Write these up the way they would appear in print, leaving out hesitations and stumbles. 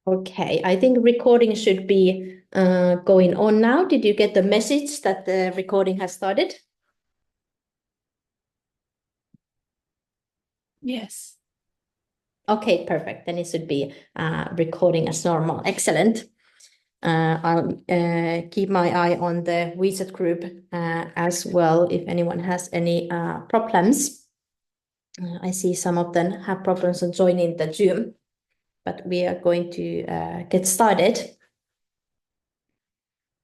Okay, I think recording should be going on now. Did you get the message that the recording has started? Yes. Okay, perfect. Then it should be recording as normal. Excellent. I'll keep my eye on the WeChat group as well if anyone has any problems. I see some of them have problems on joining the Zoom, but we are going to get started.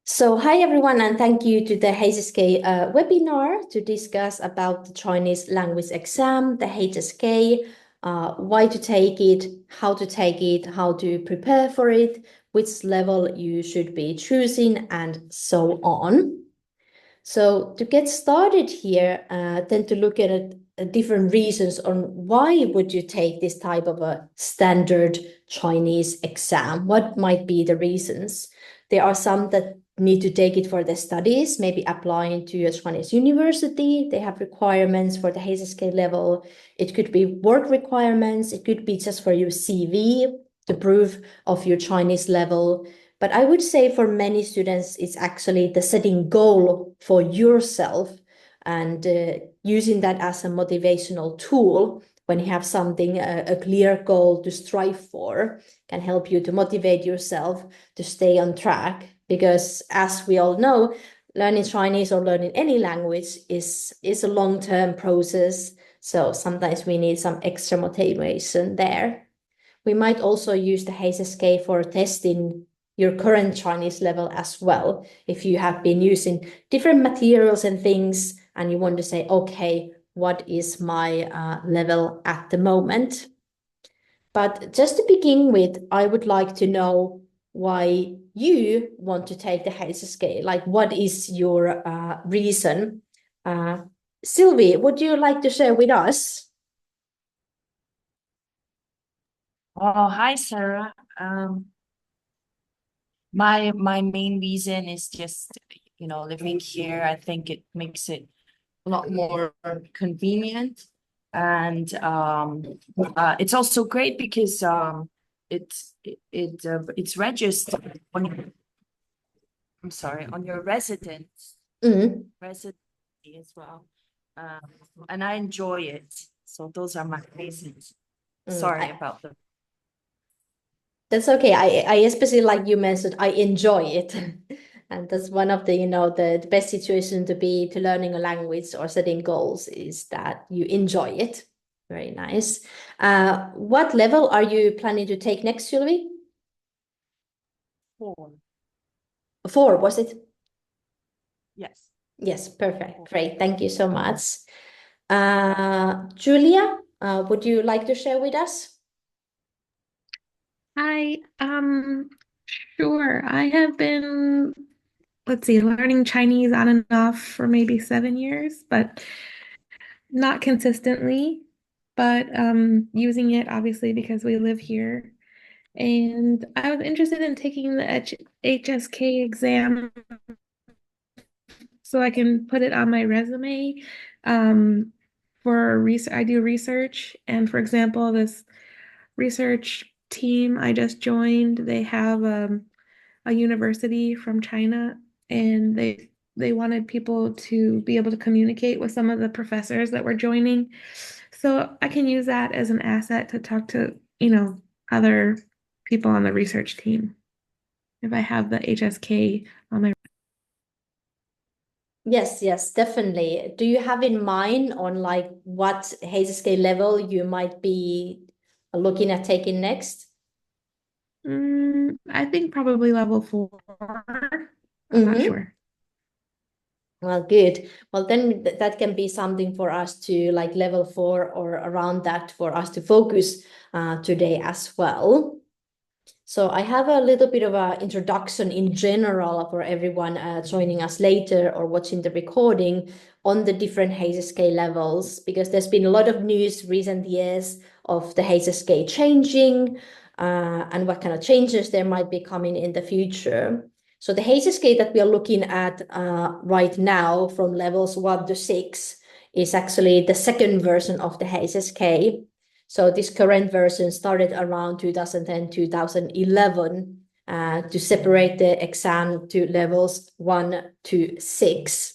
So hi everyone, and thank you to the HSK webinar to discuss about the Chinese language exam, the HSK, why to take it, how to prepare for it, which level you should be choosing, and so on. So to get started here, then to look at different reasons on why would you take this type of a standard Chinese exam? What might be the reasons? There are some that need to take it for their studies, maybe applying to a Chinese university. They have requirements for the HSK level. It could be work requirements. It could be just for your CV to prove of your Chinese level. But I would say for many students, it's actually the setting goal for yourself and using that as a motivational tool when you have something, a clear goal to strive for, can help you to motivate yourself to stay on track. Because as we all know, learning Chinese or learning any language is a long-term process. So sometimes we need some extra motivation there. We might also use the HSK for testing your current Chinese level as well. If you have been using different materials and things and you want to say, okay, what is my level at the moment? But just to begin with, I would like to know why you want to take the HSK. Like, what is your reason? Sylvie, would you like to share with us? Oh, hi, Sarah. My main reason is just, living here. I think it makes it a lot more convenient, and it's also great because it's registered on I'm sorry, on your Mm, residency as well, um, and I enjoy it. So those are my reasons. Sorry I, about the. That's okay. I especially like you mentioned, I enjoy it. And that's one of the, the best situation to be to learning a language or setting goals is that you enjoy it. Very nice. What level are you planning to take next, Sylvie? Four. 4, was it? Yes. Yes, perfect. Great. Thank you so much. Julia, would you like to share with us? Hi, sure. I have been, let's see, learning Chinese on and off for maybe 7 years, but not consistently, but using it obviously because we live here. And I was interested in taking the HSK exam so I can put it on my resume. Um, for research, I do research, and for example, this research team I just joined, they have a university from China, and they wanted people to be able to communicate with some of the professors that were joining. So I can use that as an asset to talk to, other people on the research team if I have the HSK on my. Yes, yes, definitely. Do you have in mind on like what HSK level you might be looking at taking next? I think probably level 4. I'm not Mm-hmm. sure. Well, good. Well, then that can be something for us to like level 4 or around that for us to focus today as well. So I have a little bit of an introduction in general for everyone joining us later or watching the recording on the different HSK levels, because there's been a lot of news recent years of the HSK changing and what kind of changes there might be coming in the future. So the HSK that we are looking at right now from levels 1 to 6 is actually the second version of the HSK. So this current version started around 2010, 2011 to separate the exam to levels 1 to 6.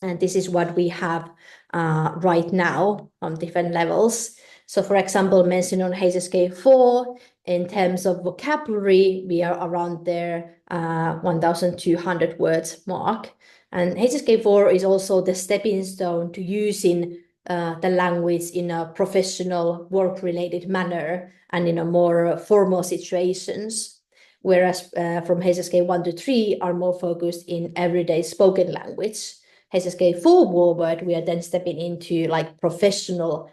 And this is what we have right now on different levels. So for example, mentioned on HSK 4, in terms of vocabulary, we are around their 1,200 words mark. And HSK 4 is also the stepping stone to using the language in a professional work-related manner and in a more formal situations. Whereas from HSK 1 to 3 are more focused in everyday spoken language. HSK 4 forward, we are then stepping into like professional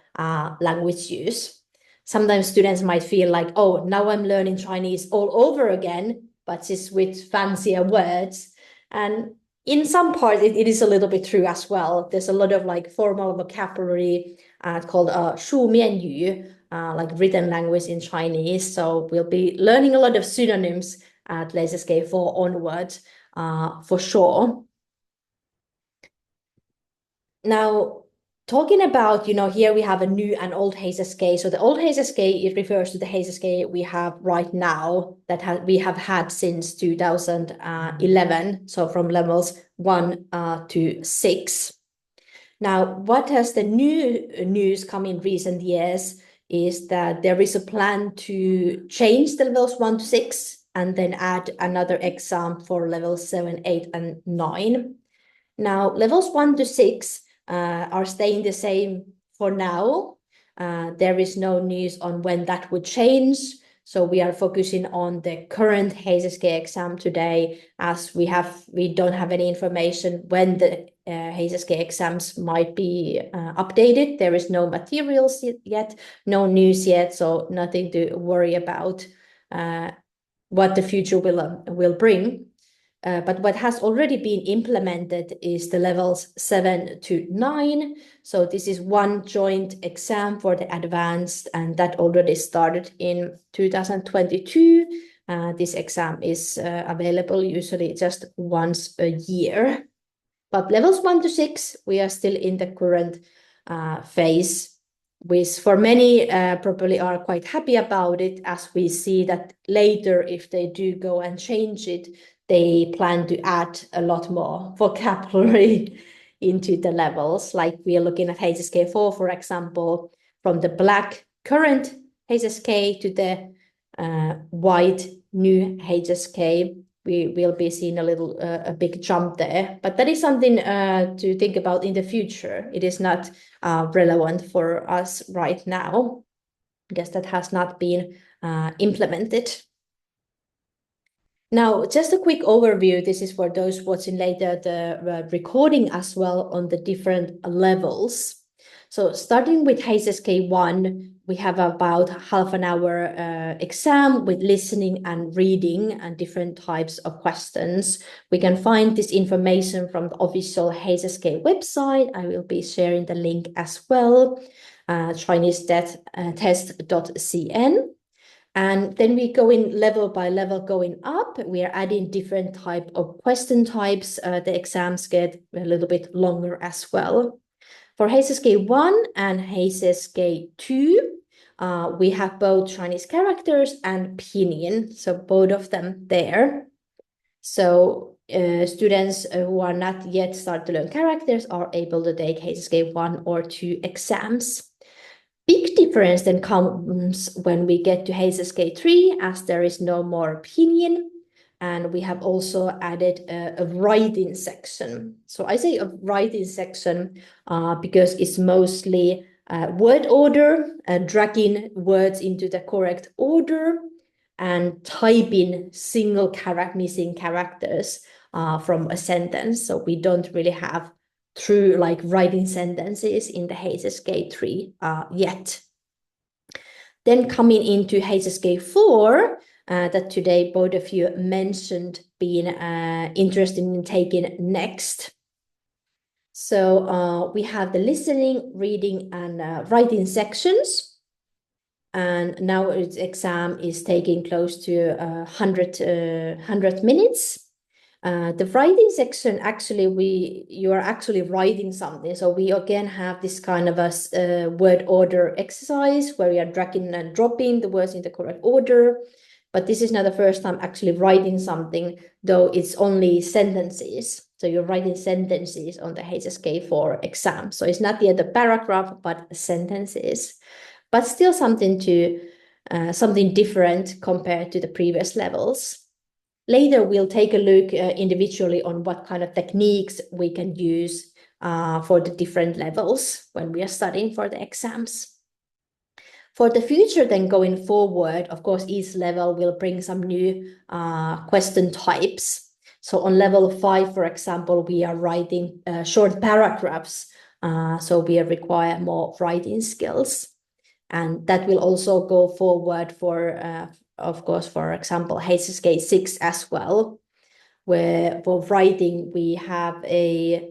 language use. Sometimes students might feel like, oh, now I'm learning Chinese all over again, but just with fancier words. And in some part, it is a little bit true as well. There's a lot of like formal vocabulary called 书面语, like written language in Chinese. So we'll be learning a lot of synonyms at HSK 4 onwards for sure. Now, talking about, here we have a new and old HSK. So the old HSK, it refers to the HSK we have right now that we have had since 2011. So from levels 1 to 6. Now, what has the new news come in recent years is that there is a plan to change the levels 1 to 6 and then add another exam for levels 7, 8, and 9. Now, levels 1 to 6 are staying the same for now. There is no news on when that would change. So we are focusing on the current HSK exam today, as we don't have any information when the HSK exams might be updated. There is no materials yet, no news yet, so nothing to worry about what the future will bring. But what has already been implemented is the levels 7 to 9. So this is one joint exam for the advanced, and that already started in 2022. This exam is available usually just once a year. But levels 1 to 6, we are still in the current phase, which for many probably are quite happy about it, as we see that later, if they do go and change it, they plan to add a lot more vocabulary into the levels. Like we are looking at HSK 4, for example, from the black current HSK to the white new HSK, we will be seeing a big jump there. But that is something to think about in the future. It is not relevant for us right now, because that has not been implemented. Now, just a quick overview. This is for those watching later the recording as well on the different levels. So starting with HSK 1, we have about half an hour exam with listening and reading and different types of questions. We can find this information from the official HSK website. I will be sharing the link as well, ChineseTest.cn. And then we go in level by level going up. We are adding different type of question types. The exams get a little bit longer as well. For HSK 1 and HSK 2, we have both Chinese characters and pinyin, so both of them there. So students who are not yet started to learn characters are able to take HSK 1 or 2 exams. Big difference then comes when we get to HSK 3, as there is no more pinyin, and we have also added a writing section. So I say a writing section because it's mostly word order, dragging words into the correct order, and typing missing characters from a sentence. So we don't really have true like writing sentences in the HSK 3 yet. Then coming into HSK 4, that today both of you mentioned being interested in taking next. So we have the listening, reading, and writing sections. And now its exam is taking close to 100 minutes. The writing section, actually, you are actually writing something. So we again have this kind of a word order exercise where we are dragging and dropping the words in the correct order. But this is not the first time actually writing something, though it's only sentences. So you're writing sentences on the HSK4 exam. So it's not yet a paragraph, but sentences. But still something different compared to the previous levels. Later, we'll take a look individually on what kind of techniques we can use for the different levels when we are studying for the exams. For the future, then going forward, of course, each level will bring some new question types. So on level 5, for example, we are writing short paragraphs. So we require more writing skills. And that will also go forward for, of course, for example, HSK 6 as well, where for writing we have a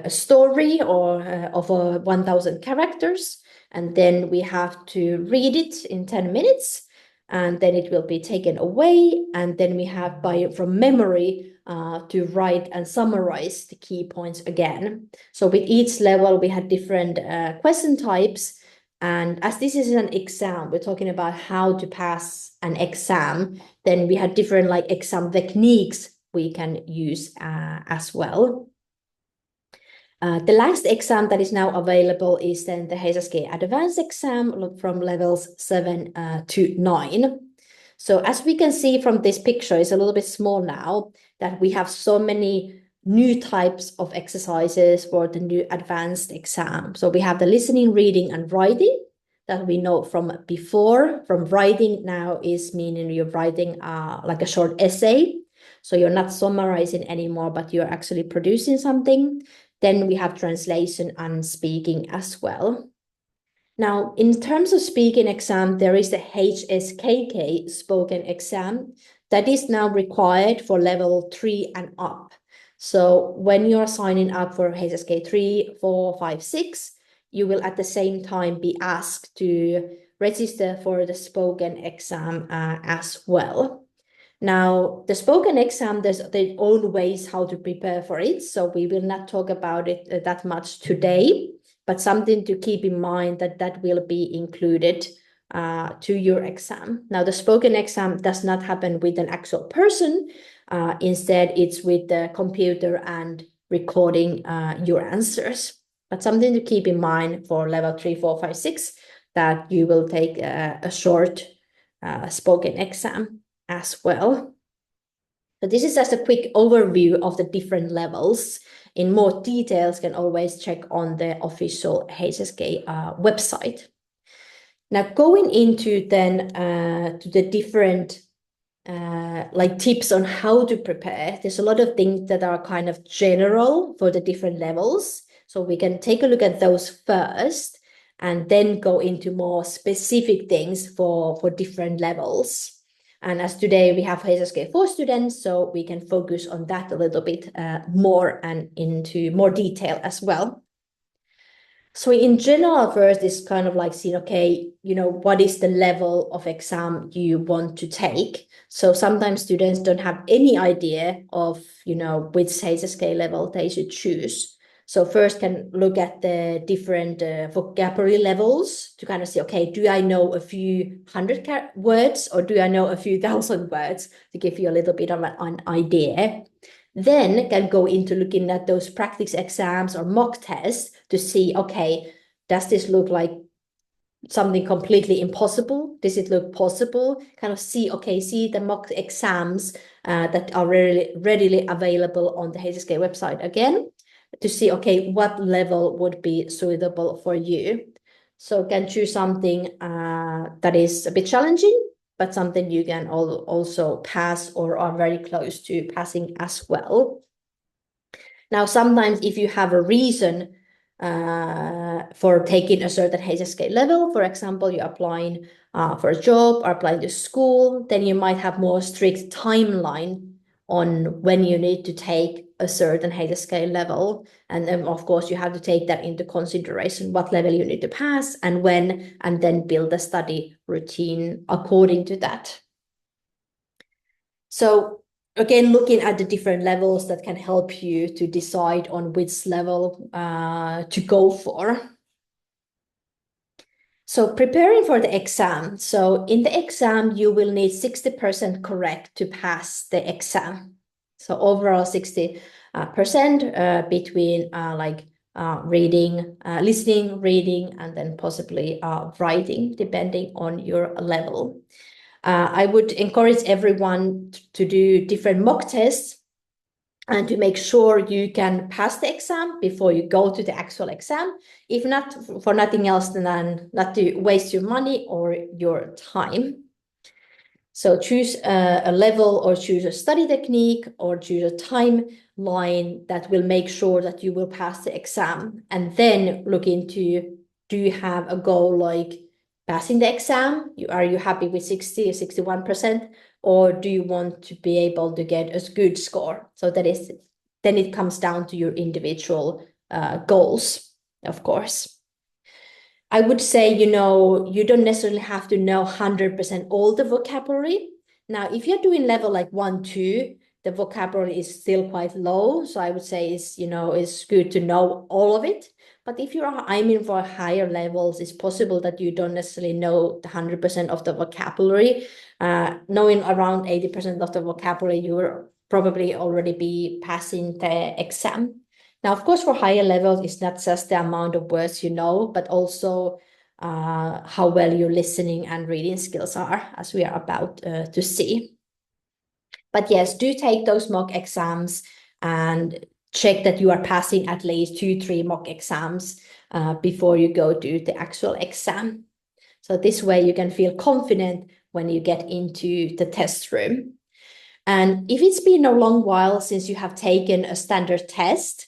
story or of 1,000 characters, and then we have to read it in 10 minutes, and then it will be taken away, and then we have from memory to write and summarize the key points again. So with each level we had different question types. And as this is an exam, we're talking about how to pass an exam, then we had different exam techniques we can use as well. The last exam that is now available is then the HSK Advanced exam from levels 7 to 9. So as we can see from this picture, it's a little bit small now, that we have so many new types of exercises for the new advanced exam. So we have the listening, reading, and writing that we know from before. From writing now is meaning you're writing like a short essay. So you're not summarizing anymore, but you're actually producing something. Then we have translation and speaking as well. Now, in terms of speaking exam, there is the HSKK spoken exam that is now required for level 3 and up. So when you're signing up for HSK 3, 4, 5, 6, you will at the same time be asked to register for the spoken exam as well. Now, the spoken exam, there's their own ways how to prepare for it, so we will not talk about it that much today, but something to keep in mind that will be included to your exam. Now, the spoken exam does not happen with an actual person. Instead, it's with the computer and recording your answers. But something to keep in mind for level 3, 4, 5, 6, that you will take a short spoken exam as well. So this is just a quick overview of the different levels. In more details, can always check on the official HSK website. Now, going into then to the different tips on how to prepare, there's a lot of things that are kind of general for the different levels. So we can take a look at those first and then go into more specific things for different levels. And as today we have HSK 4 students, so we can focus on that a little bit more and into more detail as well. So in general, first is kind of like seeing, okay, what is the level of exam you want to take? So sometimes students don't have any idea of, which HSK level they should choose. So first can look at the different vocabulary levels to kind of see, okay, do I know a few hundred words or do I know a few thousand words, to give you a little bit of an idea. Then can go into looking at those practice exams or mock tests to see, okay, does this look like something completely impossible? Does it look possible? Kind of see the mock exams that are readily available on the HSK website again, to see, okay, what level would be suitable for you. So can choose something that is a bit challenging, but something you can also pass or are very close to passing as well. Now, sometimes if you have a reason for taking a certain HSK level, for example, you're applying for a job or applying to school, then you might have more strict timeline on when you need to take a certain HSK level. And then, of course, you have to take that into consideration, what level you need to pass and when, and then build a study routine according to that. So again, looking at the different levels that can help you to decide on which level to go for. So preparing for the exam. So in the exam, you will need 60% correct to pass the exam. So overall 60% between reading, listening, reading, and then possibly writing, depending on your level. I would encourage everyone to do different mock tests and to make sure you can pass the exam before you go to the actual exam, if not for nothing else than not to waste your money or your time. So choose a level or choose a study technique or choose a timeline that will make sure that you will pass the exam, and then look into, do you have a goal like passing the exam? Are you happy with 60 or 61%? Or do you want to be able to get a good score? So that is, then it comes down to your individual goals, of course. I would say, you don't necessarily have to know 100% all the vocabulary. Now, if you're doing level like 1, 2, the vocabulary is still quite low. So I would say it's good to know all of it. But if you're aiming for higher levels, it's possible that you don't necessarily know the 100% of the vocabulary. Knowing around 80% of the vocabulary, you will probably already be passing the exam. Now, of course, for higher levels, it's not just the amount of words you know, but also how well your listening and reading skills are, as we are about to see. But yes, do take those mock exams and check that you are passing at least 2-3 mock exams before you go to the actual exam. So this way you can feel confident when you get into the test room. And if it's been a long while since you have taken a standard test,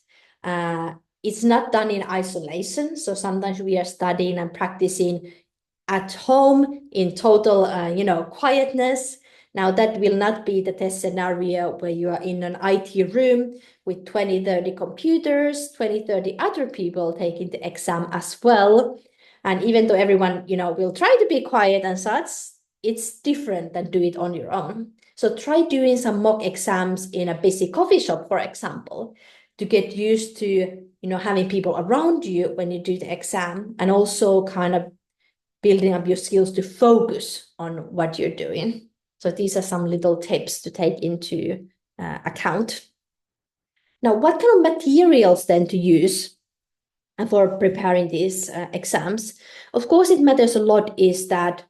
it's not done in isolation. So sometimes we are studying and practicing at home in total, quietness. Now that will not be the test scenario where you are in an IT room with 20, 30 computers, 20, 30 other people taking the exam as well. And even though everyone, will try to be quiet and such, it's different than do it on your own. So try doing some mock exams in a busy coffee shop, for example, to get used to, having people around you when you do the exam, and also kind of building up your skills to focus on what you're doing. So these are some little tips to take into account. Now, what kind of materials then to use for preparing these exams? Of course, it matters a lot is that,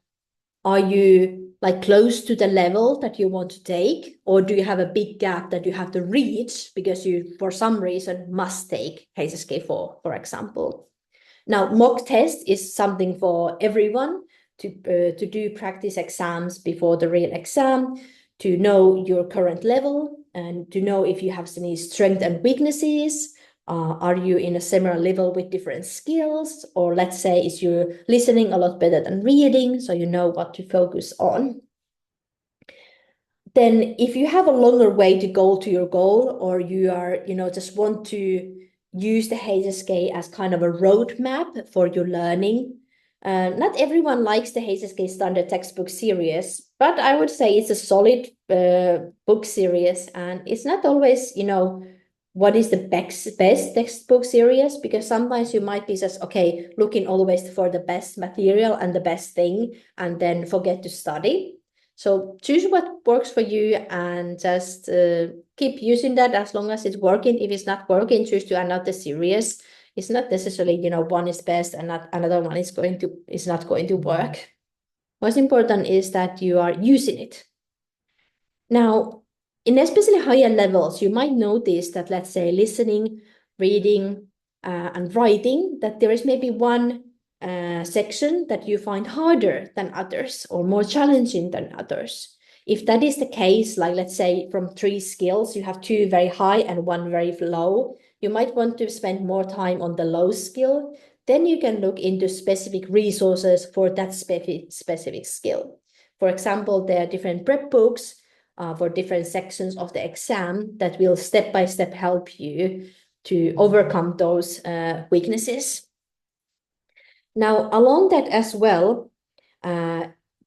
are you close to the level that you want to take, or do you have a big gap that you have to reach because you, for some reason, must take HSK4, for example? Now, mock test is something for everyone to do practice exams before the real exam, to know your current level and to know if you have any strengths and weaknesses. Are you in a similar level with different skills? Or let's say, is your listening a lot better than reading, so you know what to focus on? Then if you have a longer way to go to your goal, or you are, just want to use the HSK as kind of a roadmap for your learning. Not everyone likes the HSK standard textbook series, but I would say it's a solid book series, and it's not always, what is the best textbook series, because sometimes you might be just, looking always for the best material and the best thing, and then forget to study. So choose what works for you and just keep using that as long as it's working. If it's not working, choose to another series. It's not necessarily, one is best and not another one is not going to work. What's important is that you are using it. Now, in especially higher levels, you might notice that, let's say, listening, reading, and writing, that there is maybe one section that you find harder than others or more challenging than others. If that is the case, like let's say from 3 skills, you have 2 very high and 1 very low, you might want to spend more time on the low skill. Then you can look into specific resources for that specific skill. For example, there are different prep books for different sections of the exam that will step by step help you to overcome those weaknesses. Now, along that as well,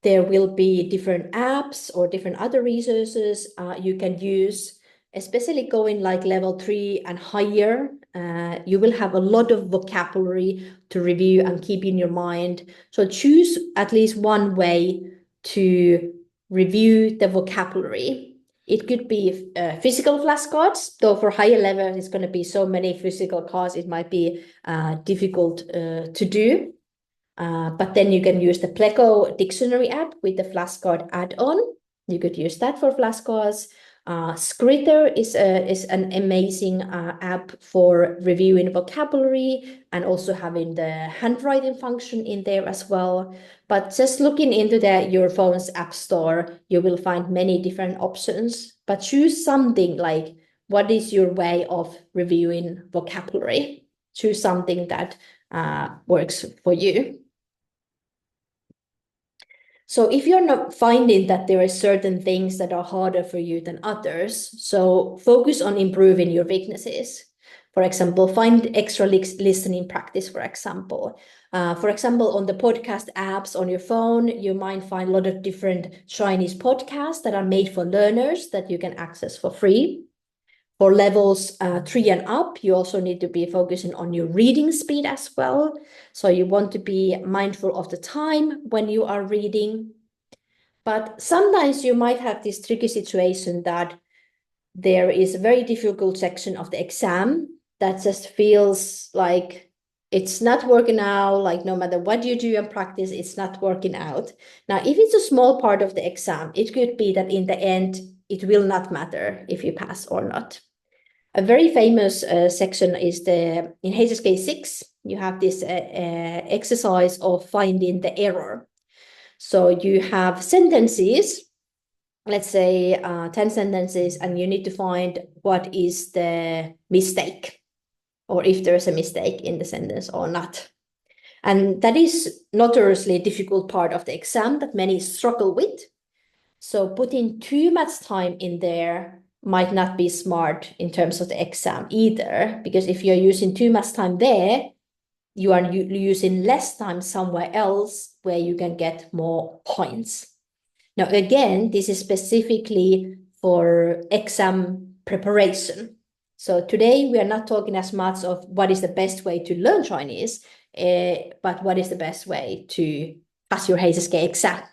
there will be different apps or different other resources you can use, especially going like level 3 and higher. You will have a lot of vocabulary to review and keep in your mind. So choose at least one way to review the vocabulary. It could be physical flashcards, though for higher level, it's going to be so many physical cards, it might be difficult to do. But then you can use the Pleco dictionary app with the flashcard add-on. You could use that for flashcards. Scritter is an amazing app for reviewing vocabulary and also having the handwriting function in there as well. But just looking into your phone's app store, you will find many different options. But choose something like, what is your way of reviewing vocabulary? Choose something that works for you. So if you're not finding that there are certain things that are harder for you than others, so focus on improving your weaknesses. For example, find extra listening practice, for example. On the podcast apps on your phone, you might find a lot of different Chinese podcasts that are made for learners that you can access for free. For levels 3 and up, you also need to be focusing on your reading speed as well. So you want to be mindful of the time when you are reading. But sometimes you might have this tricky situation that there is a very difficult section of the exam that just feels like it's not working out, like no matter what you do and practice, it's not working out. Now, if it's a small part of the exam, it could be that in the end, it will not matter if you pass or not. A very famous section is in HSK 6, you have this exercise of finding the error. So you have sentences, let's say 10 sentences, and you need to find what is the mistake, or if there's a mistake in the sentence or not. And that is notoriously a difficult part of the exam that many struggle with. So putting too much time in there might not be smart in terms of the exam either, because if you're using too much time there, you are using less time somewhere else where you can get more points. Now, again, this is specifically for exam preparation. So today we are not talking as much of what is the best way to learn Chinese, but what is the best way to pass your HSK exam.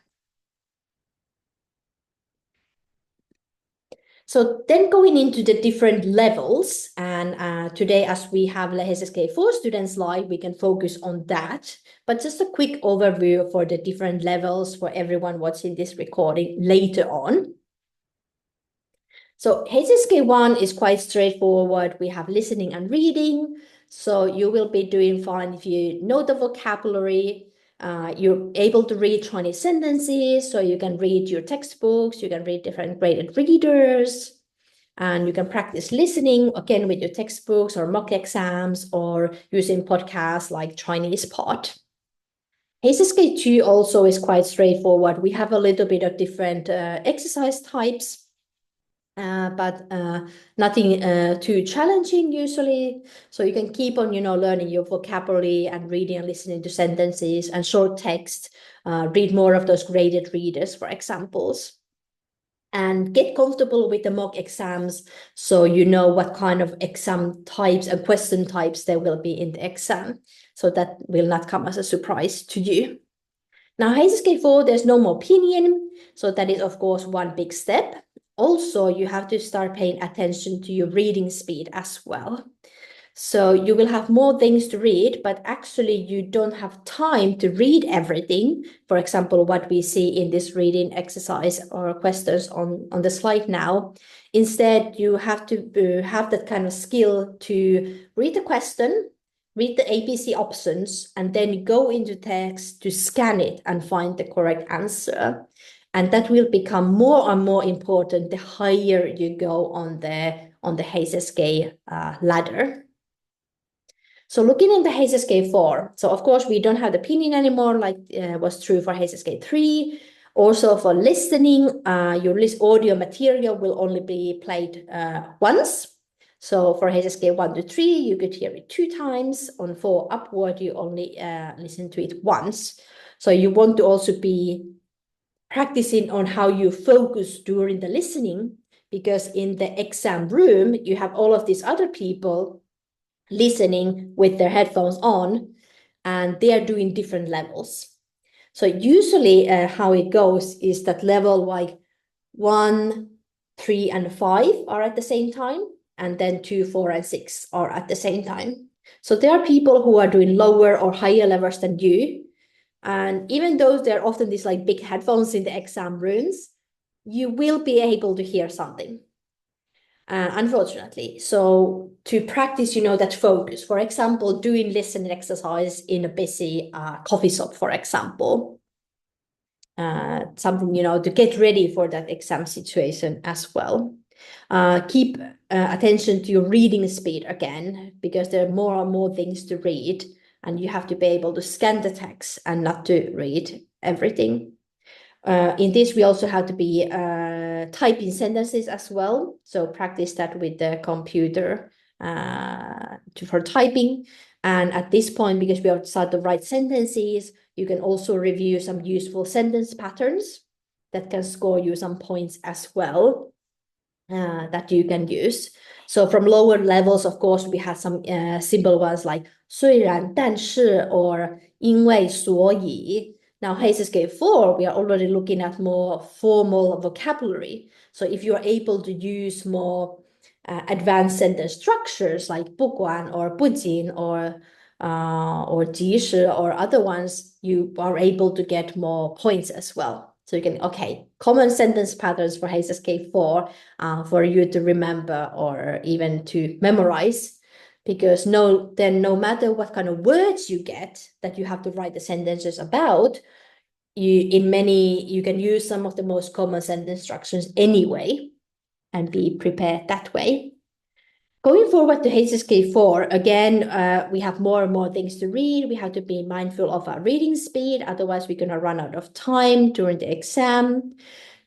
So then going into the different levels, and today as we have the HSK 4 students live, we can focus on that. But just a quick overview for the different levels for everyone watching this recording later on. So HSK 1 is quite straightforward. We have listening and reading. So you will be doing fine if you know the vocabulary. You're able to read Chinese sentences, so you can read your textbooks, you can read different graded readers, and you can practice listening, again, with your textbooks or mock exams or using podcasts like Chinese Pod. HSK 2 also is quite straightforward. We have a little bit of different exercise types, but nothing too challenging usually. So you can keep on, learning your vocabulary and reading and listening to sentences and short text. Read more of those graded readers, for examples. And get comfortable with the mock exams so you know what kind of exam types and question types there will be in the exam. So that will not come as a surprise to you. Now, HSK 4, there's no more opinion. So that is, of course, one big step. Also, you have to start paying attention to your reading speed as well. So you will have more things to read, but actually you don't have time to read everything. For example, what we see in this reading exercise or questions on the slide now. Instead, you have to have that kind of skill to read the question, read the ABC options, and then go into text to scan it and find the correct answer. And that will become more and more important the higher you go on the HSK ladder. So looking in the HSK 4, so of course we don't have the opinion anymore like was true for HSK 3. Also for listening, your audio material will only be played once. So for HSK 1 to 3, you could hear it 2 times. On 4 upward, you only listen to it once. So you want to also be practicing on how you focus during the listening, because in the exam room, you have all of these other people listening with their headphones on, and they are doing different levels. So usually how it goes is that level like 1, 3, and 5 are at the same time, and then 2, 4, and 6 are at the same time. So there are people who are doing lower or higher levels than you. And even though there are often these like big headphones in the exam rooms, you will be able to hear something, unfortunately. So to practice, that focus, for example, doing listening exercise in a busy coffee shop, for example, something, to get ready for that exam situation as well. Keep attention to your reading speed again, because there are more and more things to read, and you have to be able to scan the text and not to read everything. In this, we also have to be typing sentences as well. So practice that with the computer for typing. And at this point, because we have to start to write sentences, you can also review some useful sentence patterns that can score you some points as well, that you can use. So from lower levels, of course, we have some simple ones like 虽然但是 or 因为所以. Now, HSK 4, we are already looking at more formal vocabulary. So if you are able to use more advanced sentence structures like 不管 or 不仅 or 即使 or other ones, you are able to get more points as well. So you can, common sentence patterns for HSK 4 for you to remember or even to memorize. Because no matter what kind of words you get that you have to write the sentences about, you can use some of the most common sentence structures anyway and be prepared that way. Going forward to HSK 4, again, we have more and more things to read. We have to be mindful of our reading speed, otherwise we're going to run out of time during the exam.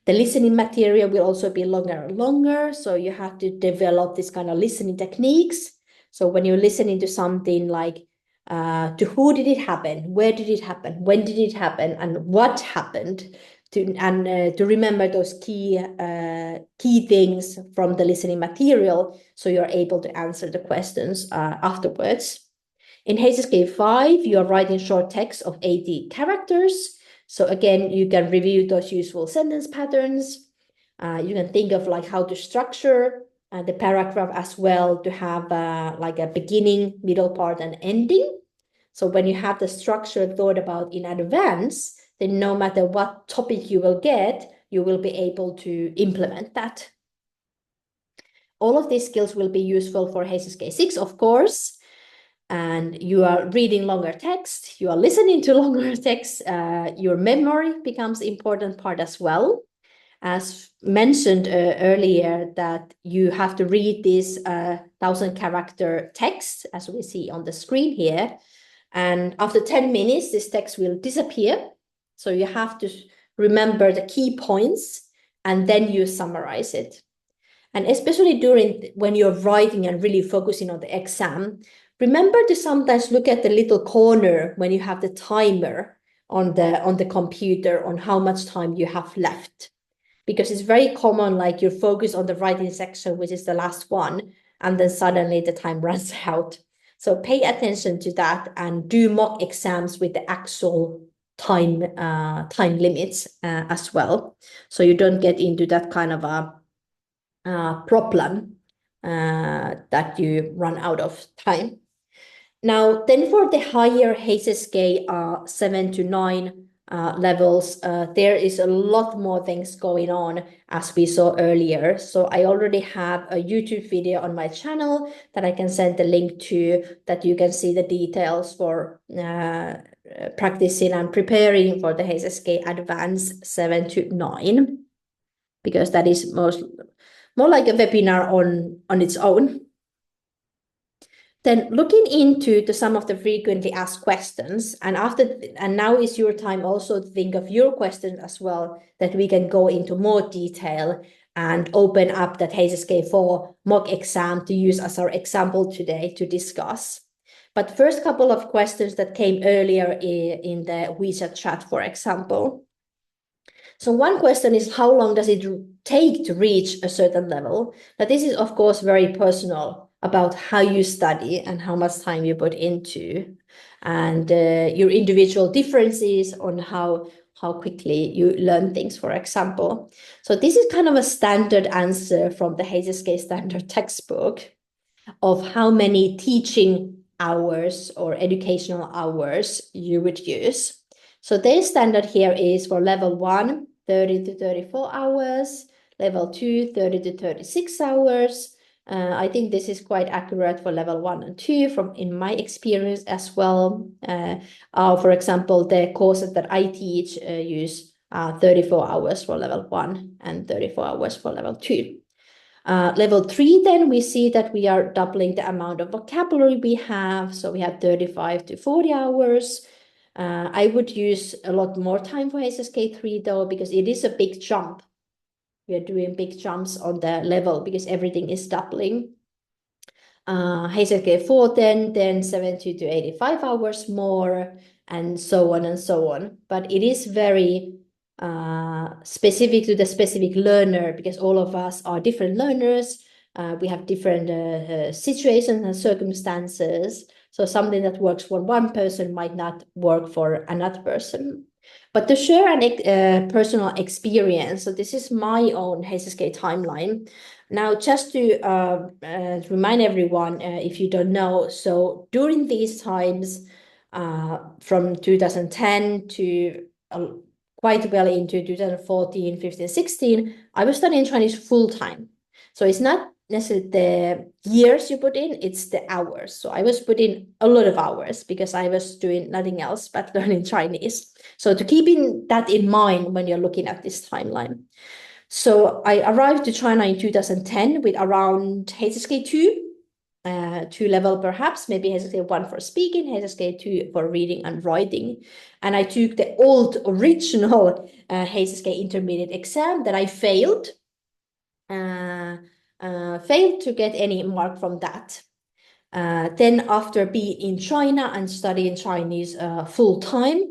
The listening material will also be longer and longer, so you have to develop this kind of listening techniques. So when you're listening to something like, to who did it happen, where did it happen, when did it happen, and what happened, to remember those key things from the listening material, so you're able to answer the questions afterwards. In HSK 5, you are writing short text of 80 characters. So again, you can review those useful sentence patterns. You can think of like how to structure the paragraph as well, to have like a beginning, middle part, and ending. So when you have the structure thought about in advance, then no matter what topic you will get, you will be able to implement that. All of these skills will be useful for HSK 6, of course. And you are reading longer text, you are listening to longer text, your memory becomes an important part as well. As mentioned earlier, that you have to read this 1,000-character text, as we see on the screen here. And after 10 minutes, this text will disappear. So you have to remember the key points, and then you summarize it. And especially when you're writing and really focusing on the exam, remember to sometimes look at the little corner when you have the timer on the computer on how much time you have left. Because it's very common, like you focus on the writing section, which is the last one, and then suddenly the time runs out. So pay attention to that and do mock exams with the actual time limits as well. So you don't get into that kind of a problem that you run out of time. Now, then for the higher HSK 7 to 9 levels, there is a lot more things going on, as we saw earlier. So I already have a YouTube video on my channel that I can send the link to, that you can see the details for practicing and preparing for the HSK Advanced 7 to 9, because that is more like a webinar on its own. Then looking into some of the frequently asked questions, and now is your time also to think of your questions as well, that we can go into more detail and open up that HSK 4 mock exam to use as our example today to discuss. But first couple of questions that came earlier in the WeChat chat, for example. So one question is, how long does it take to reach a certain level? Now, this is, of course, very personal about how you study and how much time you put into, and your individual differences on how quickly you learn things, for example. So this is kind of a standard answer from the HSK standard textbook of how many teaching hours or educational hours you would use. So their standard here is for level 1, 30 to 34 hours, level 2, 30 to 36 hours. I think this is quite accurate for level 1 and 2 from in my experience as well. For example, the courses that I teach use 34 hours for level 1 and 34 hours for level 2. Level 3, then we see that we are doubling the amount of vocabulary we have. So we have 35 to 40 hours. I would use a lot more time for HSK 3 though, because it is a big jump. We are doing big jumps on the level because everything is doubling. HSK 4 then 70 to 85 hours more, and so on and so on. But it is very specific to the specific learner, because all of us are different learners. We have different situations and circumstances. So something that works for one person might not work for another person. But to share an personal experience, so this is my own HSK timeline. Now, just to remind everyone, if you don't know, so during these times, from 2010 to quite well into 2014, 15, 16, I was studying Chinese full time. So it's not necessarily the years you put in, it's the hours. So I was putting a lot of hours because I was doing nothing else but learning Chinese. So to keep that in mind when you're looking at this timeline. So I arrived to China in 2010 with around HSK 2 level perhaps, maybe HSK 1 for speaking, HSK 2 for reading and writing. And I took the old original HSK intermediate exam that I failed. Failed to get any mark from that. Then after being in China and studying Chinese full time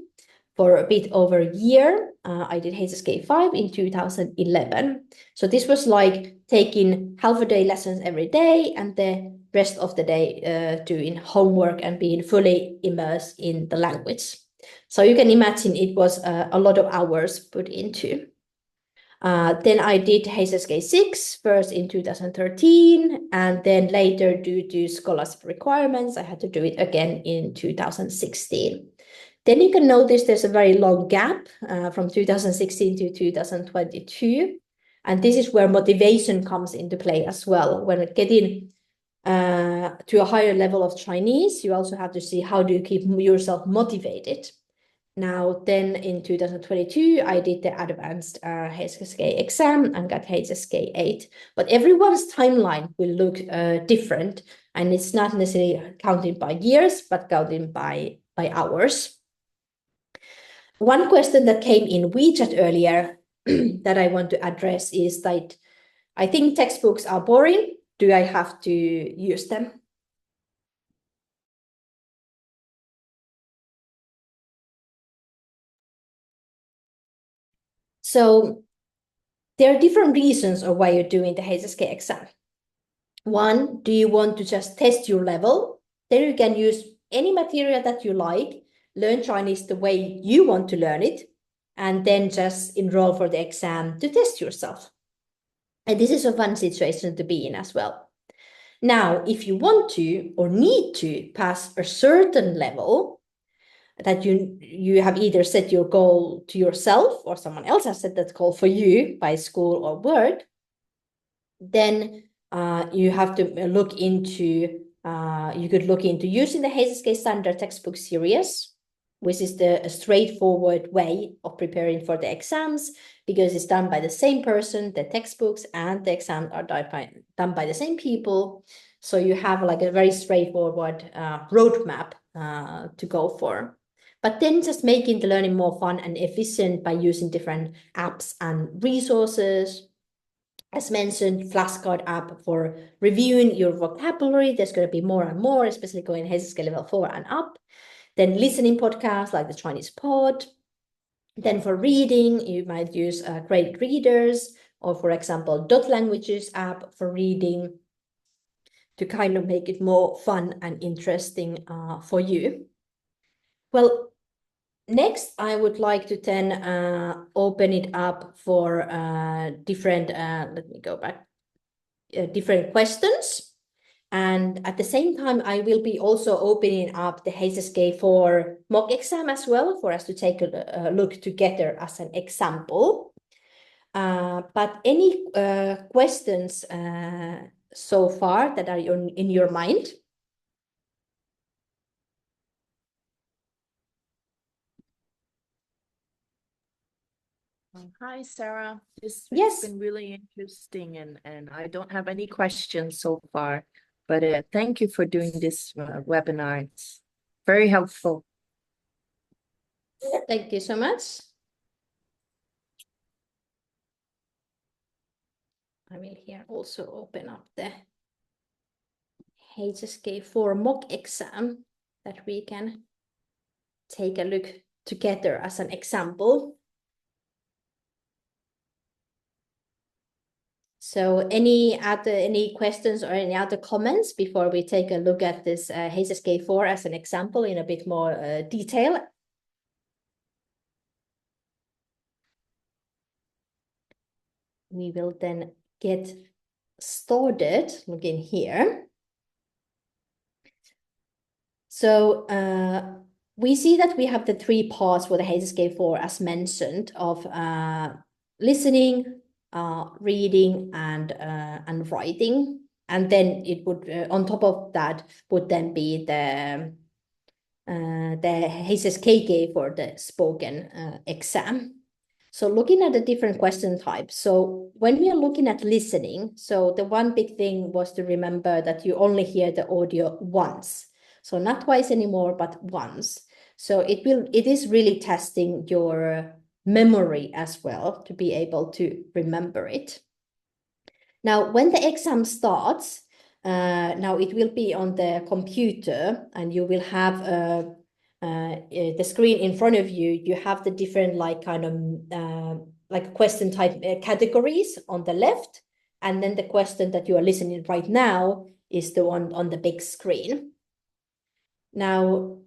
for a bit over a year, I did HSK 5 in 2011. So this was like taking half a day lessons every day and the rest of the day doing homework and being fully immersed in the language. So you can imagine it was a lot of hours put into. Then I did HSK 6 first in 2013, and then later, due to scholarship requirements, I had to do it again in 2016. Then you can notice there's a very long gap from 2016 to 2022. And this is where motivation comes into play as well. When getting to a higher level of Chinese, you also have to see how do you keep yourself motivated. Now, then in 2022, I did the advanced HSK exam and got HSK 8. But everyone's timeline will look different, and it's not necessarily counted by years, but counted by hours. One question that came in WeChat earlier that I want to address is that I think textbooks are boring. Do I have to use them? So there are different reasons of why you're doing the HSK exam. One, do you want to just test your level? Then you can use any material that you like, learn Chinese the way you want to learn it, and then just enroll for the exam to test yourself. And this is a fun situation to be in as well. Now, if you want to or need to pass a certain level that you have either set your goal to yourself or someone else has set that goal for you by school or work, then you have to look into, you could look into using the HSK standard textbook series, which is the straightforward way of preparing for the exams, because it's done by the same person, the textbooks and the exams are done by the same people. So you have like a very straightforward roadmap to go for. But then just making the learning more fun and efficient by using different apps and resources. As mentioned, flashcard app for reviewing your vocabulary. There's going to be more and more, especially going HSK level 4 and up. Then listening podcasts like the Chinese Pod. Then for reading, you might use Great Readers, or for example, Dot Languages app for reading, to kind of make it more fun and interesting for you. Well, next, I would like to then open it up for different, let me go back, different questions. And at the same time, I will be also opening up the HSK for mock exam as well, for us to take a look together as an example. But any questions so far that are in your mind? Hi, Sarah. This Yes. has been really interesting, and I don't have any questions so far, but thank you for doing this webinar. It's very helpful. Thank you so much. I will here also open up the HSK for mock exam that we can take a look together as an example. So any questions or any other comments before we take a look at this HSK4 as an example in a bit more detail? We will then get started looking here. So we see that we have the three parts for the HSK4 as mentioned of listening, reading, and writing. And then it would, on top of that, would then be the HSKK for the spoken exam. So looking at the different question types. So when we are looking at listening, so the one big thing was to remember that you only hear the audio once. So not twice anymore, but once. So it is really testing your memory as well to be able to remember it. Now, when the exam starts, now it will be on the computer, and you will have the screen in front of you. You have the different like question type categories on the left, and then the question that you are listening right now is the one on the big screen. Now,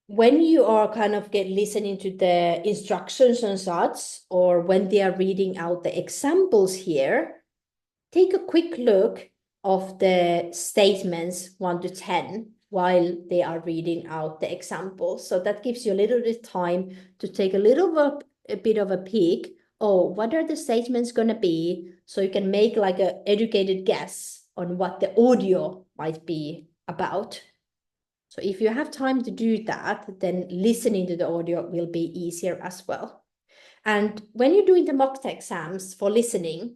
when you are kind of listening to the instructions and such, or when they are reading out the examples here, take a quick look of the statements 1 to 10 while they are reading out the examples. So that gives you a little bit of time to take a bit of a peek. Oh, what are the statements going to be? So you can make like an educated guess on what the audio might be about. So if you have time to do that, then listening to the audio will be easier as well. And when you're doing the mock exams for listening,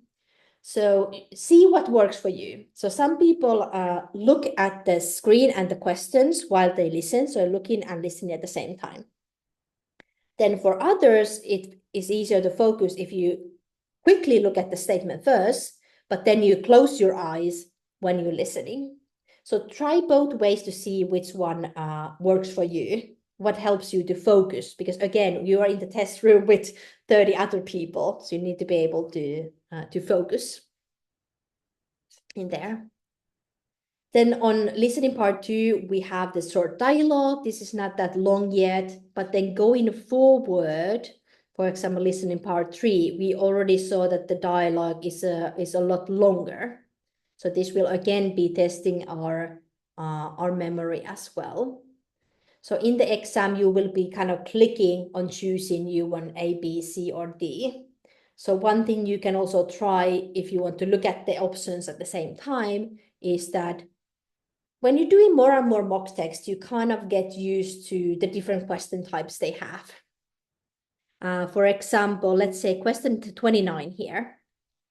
so see what works for you. So some people look at the screen and the questions while they listen, so looking and listening at the same time. Then for others, it is easier to focus if you quickly look at the statement first, but then you close your eyes when you're listening. So try both ways to see which one works for you, what helps you to focus, because again, you are in the test room with 30 other people, so you need to be able to focus in there. Then on listening part 2, we have the short dialogue. This is not that long yet, but then going forward, for example, listening part 3, we already saw that the dialogue is a lot longer. So this will again be testing our memory as well. So in the exam, you will be kind of clicking on choosing you want A, B, C, or D. So one thing you can also try if you want to look at the options at the same time is that when you're doing more and more mock text, you kind of get used to the different question types they have. For example, let's say question 29 here.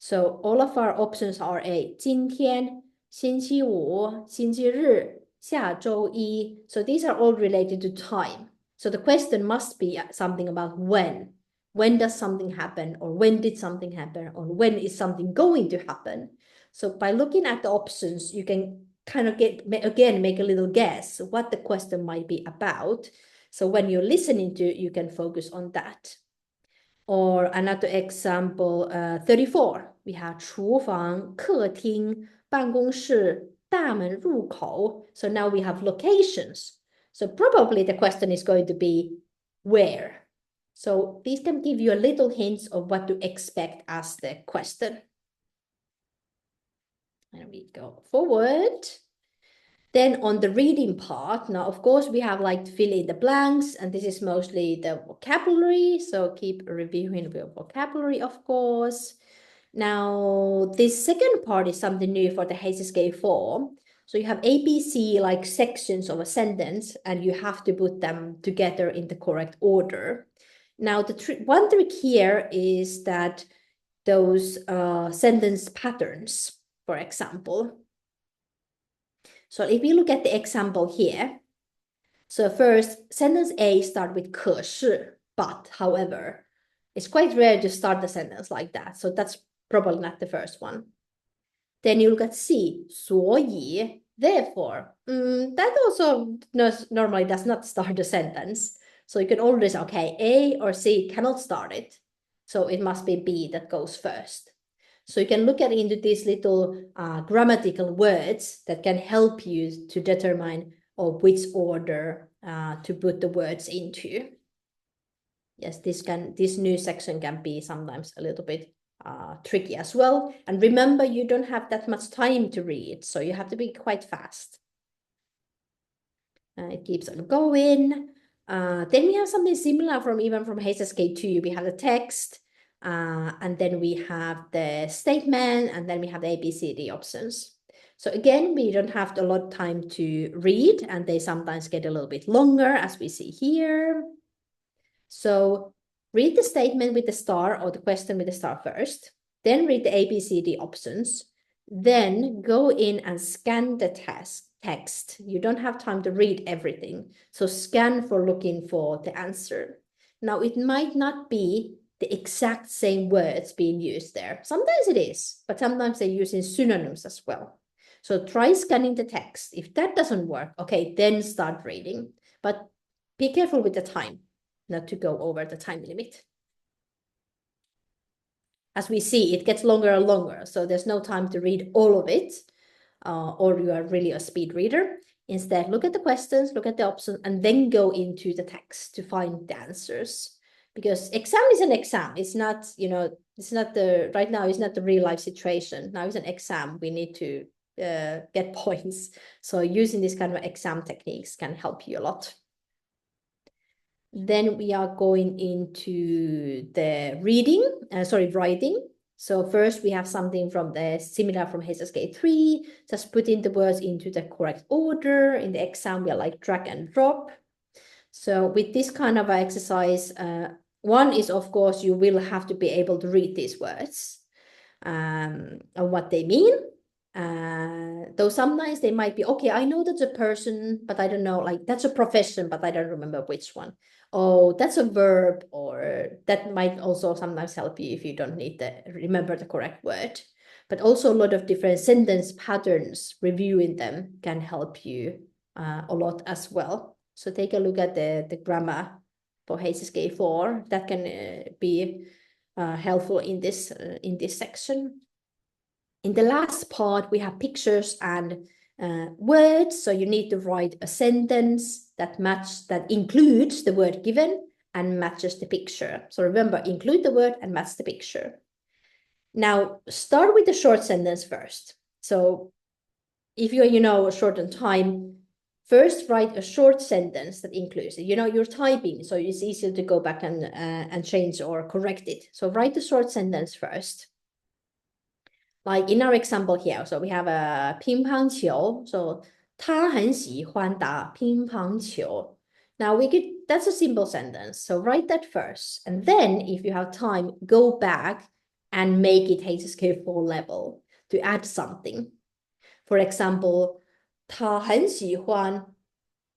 So all of our options are a 今天, 星期五, 星期日, 下周一. So these are all related to time. So the question must be something about when. When does something happen, or when did something happen, or when is something going to happen? So by looking at the options, you can kind of make a little guess what the question might be about. So when you're listening to, you can focus on that. Or another example, 34, we have 厨房、客厅、办公室、大门入口. So now we have locations. So probably the question is going to be where. So these can give you a little hints of what to expect as the question. And we go forward. Then on the reading part, now of course we have like to fill in the blanks, and this is mostly the vocabulary. So keep reviewing your vocabulary, of course. Now this second part is something new for the HSK 4. So you have ABC like sections of a sentence, and you have to put them together in the correct order. Now the one trick here is that those sentence patterns, for example. So if you look at the example here, so first sentence A start with 可是, but, however. It's quite rare to start the sentence like that. So that's probably not the first one. Then you look at C, 所以, therefore. That also normally does not start the sentence. So you can always say, okay, A or C cannot start it. So it must be B that goes first. So you can look at into these little grammatical words that can help you to determine which order to put the words into. Yes, this new section can be sometimes a little bit tricky as well. And remember, you don't have that much time to read, so you have to be quite fast. It keeps on going. Then we have something similar from HSK 2. We have the text, and then we have the statement, and then we have the ABCD options. So again, we don't have a lot of time to read, and they sometimes get a little bit longer, as we see here. So read the statement with the star or the question with the star first, then read the ABCD options, then go in and scan the text. You don't have time to read everything. So scan for looking for the answer. Now, it might not be the exact same words being used there. Sometimes it is, but sometimes they're using synonyms as well. So try scanning the text. If that doesn't work, okay, then start reading. But be careful with the time, not to go over the time limit. As we see, it gets longer and longer, so there's no time to read all of it, or you are really a speed reader. Instead, look at the questions, look at the options, and then go into the text to find the answers. Because exam is an exam. It's not, it's not right now, it's not the real life situation. Now it's an exam. We need to get points. So using this kind of exam techniques can help you a lot. Then we are going into the writing. So first we have something similar from HSK 3, just putting the words into the correct order. In the exam, we are like drag and drop. So with this kind of exercise, one is, of course, you will have to be able to read these words and what they mean. Though sometimes they might be, okay, I know that's a person, but I don't know, like that's a profession, but I don't remember which one. Oh, that's a verb, or that might also sometimes help you if you don't need to remember the correct word. But also a lot of different sentence patterns, reviewing them can help you a lot as well. So take a look at the grammar for HSK 4. That can be helpful in this section. In the last part, we have pictures and words. So you need to write a sentence that includes the word given and matches the picture. So remember, include the word and match the picture. Now, start with the short sentence first. So if you're short on time, first write a short sentence that includes it. You're typing, so it's easier to go back and change or correct it. So write the short sentence first. Like in our example here, so we have a 乒乓球. So 他很喜欢打乒乓球. Now that's a simple sentence. So write that first. And then if you have time, go back and make it HSK 4 level to add something. For example, 他很喜欢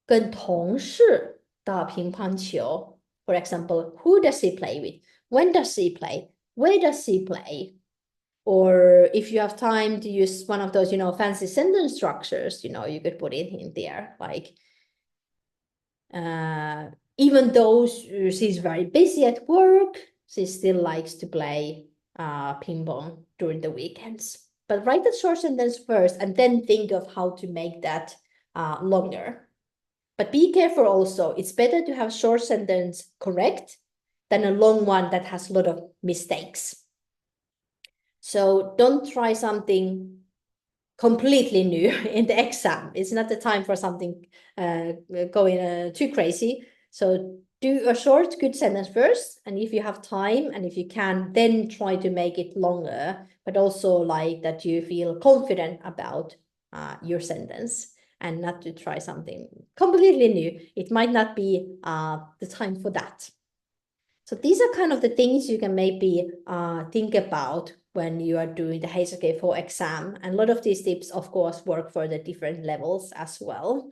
跟同事打乒乓球. For example, who does he play with? When does he play? Where does he play? Or if you have time to use one of those, fancy sentence structures, you could put it in there. Like, even though she's very busy at work, she still likes to play ping pong during the weekends. But write the short sentence first and then think of how to make that longer. But be careful also. It's better to have short sentence correct than a long one that has a lot of mistakes. So don't try something completely new in the exam. It's not the time for something going too crazy. So do a short, good sentence first. And if you have time and if you can, then try to make it longer, but also like that you feel confident about your sentence and not to try something completely new. It might not be the time for that. So these are kind of the things you can maybe think about when you are doing the HSK4 exam. And a lot of these tips, of course, work for the different levels as well.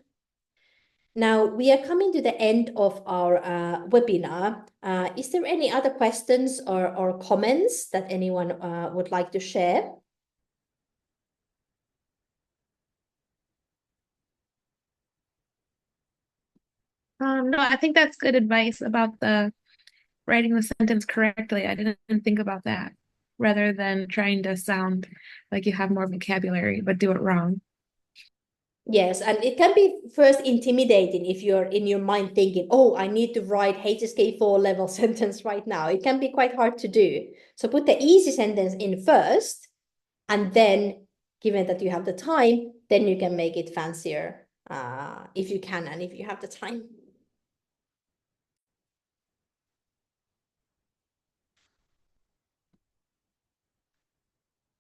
Now, we are coming to the end of our webinar. Is there any other questions or comments that anyone would like to share? No, I think that's good advice about the writing the sentence correctly. I didn't think about that, rather than trying to sound like you have more vocabulary, but do it wrong. Yes, and it can be first intimidating if you're in your mind thinking, oh, I need to write HSK4 level sentence right now. It can be quite hard to do. So put the easy sentence in first, and then given that you have the time, then you can make it fancier if you can and if you have the time.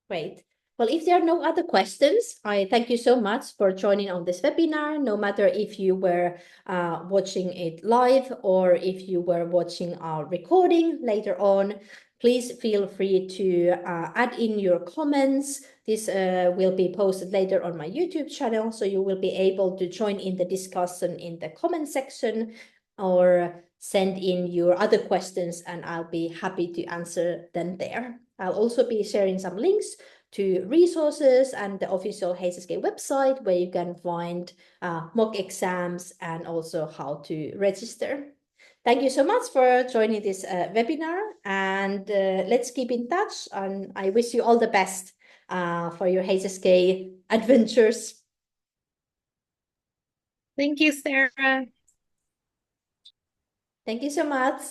Great. Well, if there are no other questions, I thank you so much for joining on this webinar, no matter if you were watching it live or if you were watching our recording later on. Please feel free to add in your comments. This will be posted later on my YouTube channel, so you will be able to join in the discussion in the comment section or send in your other questions and I'll be happy to answer them there. I'll also be sharing some links to resources and the official HSK website where you can find mock exams and also how to register. Thank you so much for joining this webinar and let's keep in touch and I wish you all the best for your HSK adventures. Thank you, Sarah. Thank you so much.